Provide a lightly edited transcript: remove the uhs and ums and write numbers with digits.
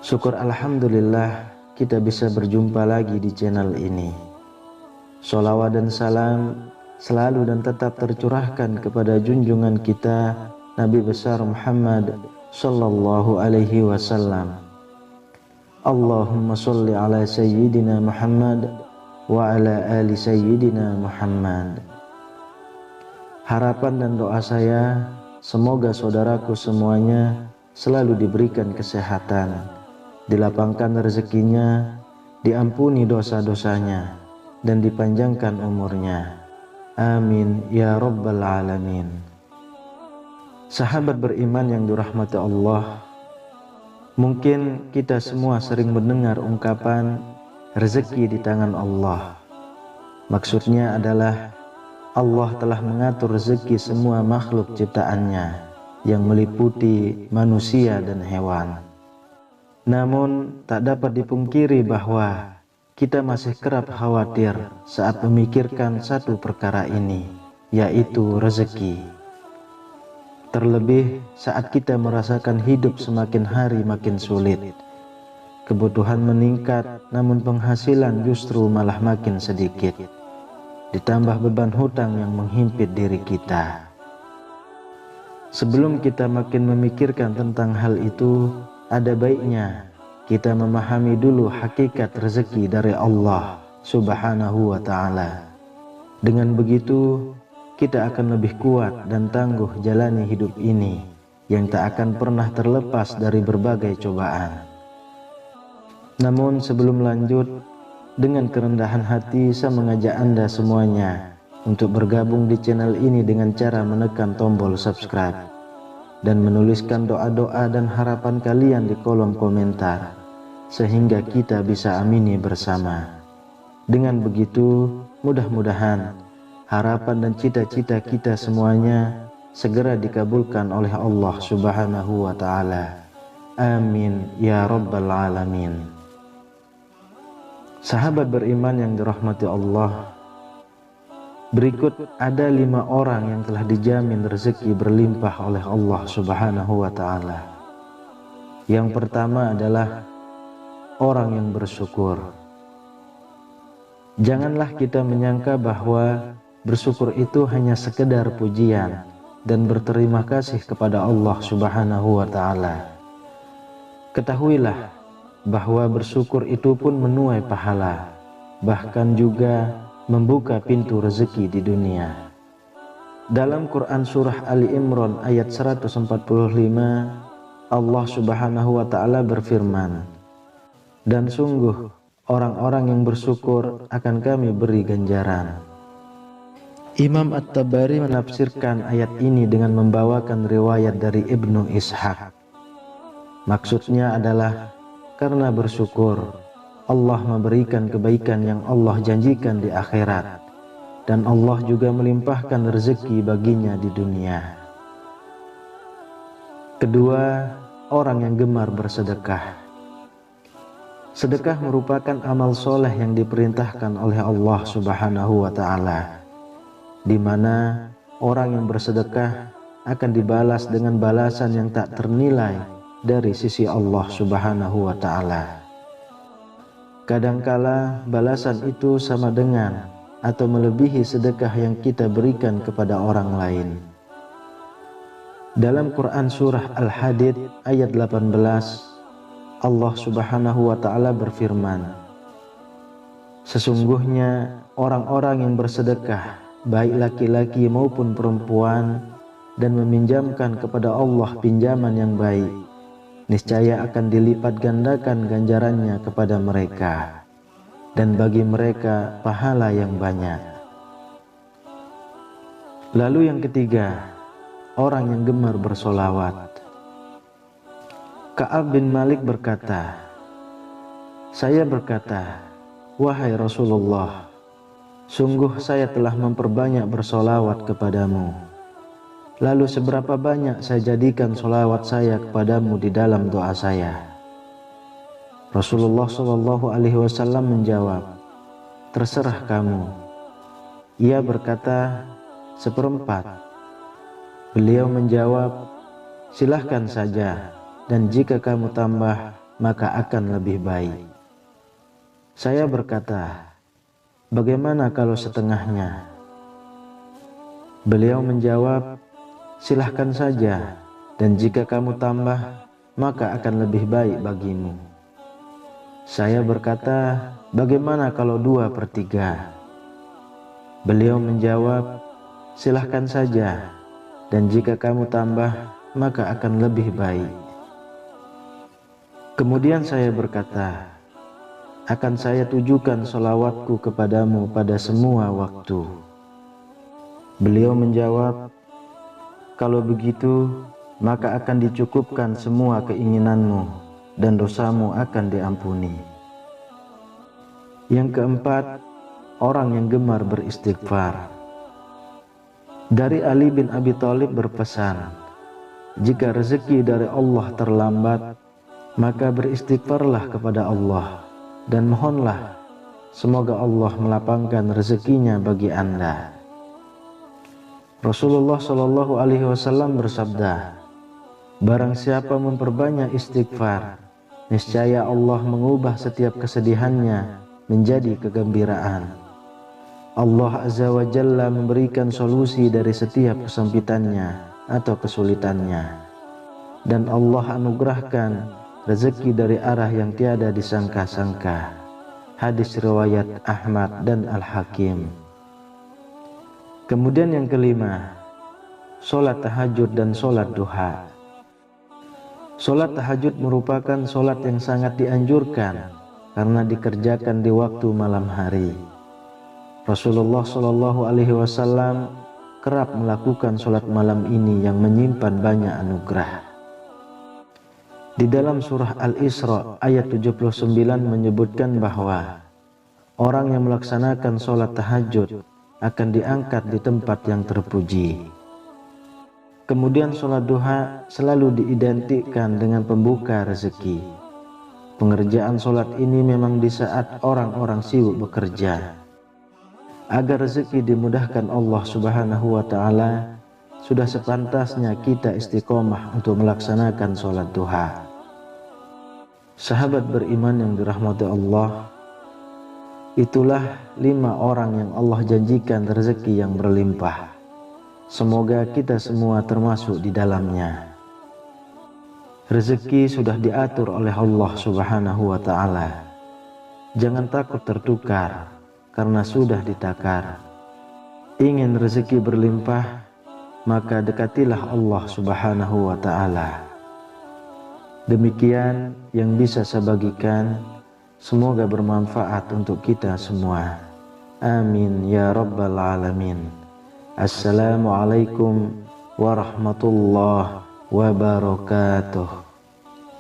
Syukur alhamdulillah kita bisa berjumpa lagi di channel ini. Sholawat dan salam selalu dan tetap tercurahkan kepada junjungan kita Nabi besar Muhammad sallallahu alaihi wasallam. Allahumma sholli ala sayyidina Muhammad wa ala ali sayyidina Muhammad. Harapan dan doa saya, semoga saudaraku semuanya selalu diberikan kesehatan, dilapangkan rezekinya, diampuni dosa-dosanya, dan dipanjangkan umurnya. Amin ya rabbal alamin. Sahabat beriman yang dirahmati Allah, mungkin kita semua sering mendengar ungkapan rezeki di tangan Allah. Maksudnya adalah Allah telah mengatur rezeki semua makhluk ciptaannya yang meliputi manusia dan hewan. Namun tak dapat dipungkiri bahwa kita masih kerap khawatir saat memikirkan satu perkara ini, yaitu rezeki. Terlebih saat kita merasakan hidup semakin hari makin sulit. Kebutuhan meningkat, namun penghasilan justru malah makin sedikit. Ditambah beban hutang yang menghimpit diri kita. Sebelum kita makin memikirkan tentang hal itu, ada baiknya kita memahami dulu hakikat rezeki dari Allah Subhanahu wa ta'ala. Dengan begitu, kita akan lebih kuat dan tangguh jalani hidup ini yang tak akan pernah terlepas dari berbagai cobaan. Namun sebelum lanjut, dengan kerendahan hati saya mengajak Anda semuanya untuk bergabung di channel ini dengan cara menekan tombol subscribe dan menuliskan doa-doa dan harapan kalian di kolom komentar, sehingga kita bisa amini bersama. Dengan begitu, mudah-mudahan harapan dan cita-cita kita semuanya segera dikabulkan oleh Allah Subhanahu wa ta'ala. Amin ya rabbal alamin. Sahabat beriman yang dirahmati Allah, berikut ada 5 orang yang telah dijamin rezeki berlimpah oleh Allah Subhanahu wa ta'ala. Yang pertama adalah orang yang bersyukur. Janganlah kita menyangka bahwa bersyukur itu hanya sekedar pujian dan berterima kasih kepada Allah Subhanahu wa ta'ala. Ketahuilah bahwa bersyukur itu pun menuai pahala, bahkan juga membuka pintu rezeki di dunia. Dalam Quran surah Ali Imran ayat 145, Allah Subhanahu wa ta'ala berfirman, "Dan sungguh orang-orang yang bersyukur akan kami beri ganjaran." Imam At-Tabari menafsirkan ayat ini dengan membawakan riwayat dari Ibnu Ishaq. Maksudnya adalah karena bersyukur, Allah memberikan kebaikan yang Allah janjikan di akhirat, dan Allah juga melimpahkan rezeki baginya di dunia. Kedua, orang yang gemar bersedekah. Sedekah merupakan amal soleh yang diperintahkan oleh Allah Subhanahu wa ta'ala, di mana orang yang bersedekah akan dibalas dengan balasan yang tak ternilai dari sisi Allah Subhanahu wa ta'ala. Kadangkala balasan itu sama dengan atau melebihi sedekah yang kita berikan kepada orang lain. Dalam Quran surah Al-Hadid ayat 18, Allah Subhanahu wa ta'ala berfirman, "Sesungguhnya orang-orang yang bersedekah, baik laki-laki maupun perempuan, dan meminjamkan kepada Allah pinjaman yang baik, niscaya akan dilipat gandakan ganjarannya kepada mereka, dan bagi mereka pahala yang banyak." Lalu yang ketiga, orang yang gemar bersolawat. Ka'ab bin Malik berkata, "Saya berkata, wahai Rasulullah, sungguh saya telah memperbanyak bersolawat kepadamu. Lalu seberapa banyak saya jadikan solawat saya kepadamu di dalam doa saya?" Rasulullah SAW menjawab, "Terserah kamu." Ia berkata, "Seperempat." Beliau menjawab, "Silahkan saja, dan jika kamu tambah, maka akan lebih baik. Saya berkata, bagaimana kalau setengahnya? Beliau menjawab, silahkan saja, dan jika kamu tambah, maka akan lebih baik bagimu. Saya berkata, bagaimana kalau 2/3? Beliau menjawab, silahkan saja, dan jika kamu tambah, maka akan lebih baik. Kemudian saya berkata, akan saya tujukan sholawatku kepadamu pada semua waktu. Beliau menjawab, kalau begitu, maka akan dicukupkan semua keinginanmu dan dosamu akan diampuni. Yang keempat, orang yang gemar beristighfar. Dari Ali bin Abi Thalib berpesan, jika rezeki dari Allah terlambat, maka beristighfarlah kepada Allah dan mohonlah semoga Allah melapangkan rezekinya bagi Anda. Rasulullah Shallallahu Alaihi Wasallam bersabda, barang siapa memperbanyak istighfar, niscaya Allah mengubah setiap kesedihannya menjadi kegembiraan. Allah Azza wa Jalla memberikan solusi dari setiap kesempitannya atau kesulitannya, dan Allah anugerahkan rezeki dari arah yang tiada disangka-sangka. Hadis riwayat Ahmad dan Al-Hakim. Kemudian yang kelima, sholat tahajud dan sholat duha. Sholat tahajud merupakan sholat yang sangat dianjurkan karena dikerjakan di waktu malam hari. Rasulullah Shallallahu Alaihi Wasallam kerap melakukan sholat malam ini yang menyimpan banyak anugerah. Di dalam surah Al-Isra ayat 79 menyebutkan bahwa orang yang melaksanakan sholat tahajud akan diangkat di tempat yang terpuji. Kemudian sholat duha selalu diidentikan dengan pembuka rezeki. Pengerjaan sholat ini memang di saat orang-orang sibuk bekerja. Agar rezeki dimudahkan Allah Subhanahu wa Ta'ala, sudah sepantasnya kita istiqomah untuk melaksanakan sholat duha. Sahabat beriman yang dirahmati Allah, itulah 5 orang yang Allah janjikan rezeki yang berlimpah. Semoga kita semua termasuk di dalamnya. Rezeki sudah diatur oleh Allah Subhanahu wa Ta'ala. Jangan takut tertukar, karena sudah ditakar. Ingin rezeki berlimpah, maka dekatilah Allah Subhanahu wa Ta'ala. Demikian yang bisa saya bagikan, semoga bermanfaat untuk kita semua. Amin ya rabbal alamin. Assalamualaikum warahmatullahi wabarakatuh.